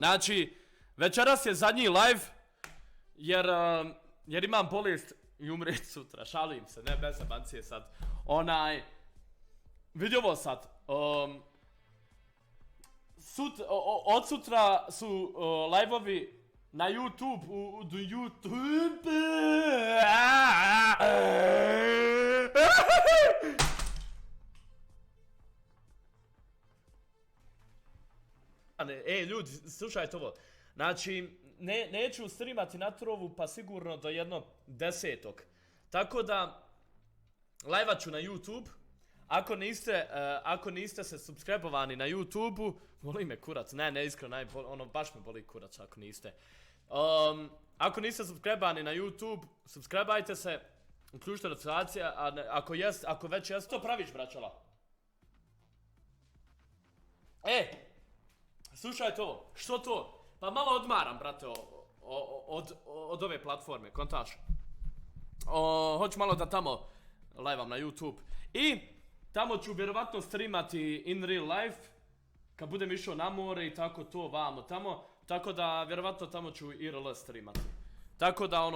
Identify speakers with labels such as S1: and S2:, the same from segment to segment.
S1: Znači, večeras je zadnji live, jer imam bolest i umret sutra, šalim se, ne bez zabancije sad. Vidi ovo sad, od sutra su live-ovi na YouTube, ljudi, slušajte ovo. Znači, neću streamati na Trovu pa sigurno do jednog 10. Tako da, live-at ću na YouTube. Ako niste se subscribe-ovani na YouTube-u, boli me kurac, ne iskreno, baš me boli kurac ako niste. Ako niste subscribe-ovani na YouTube, subscribe-ajte se, uključite notifikacije, a ako već jeste, to praviš, braćala. Slušajte ovo, što to? Pa malo odmaram, brate, od ove platforme, kontaš. Hoću malo da tamo live-am na YouTube. I tamo ću vjerovatno streamati in real life, kad budem išao na more i tako to, vamo tamo. Tako da, vjerovatno tamo ću IRL streamati. Tako da,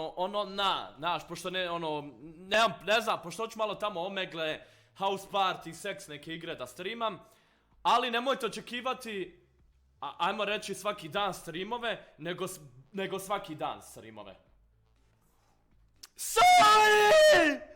S1: pošto ne znam, pošto hoću malo tamo Omegle, House Party, Sex, neke igre da streamam. Ali nemojte očekivati, ajmo reći svaki dan streamove, nego svaki dan streamove. Sorry!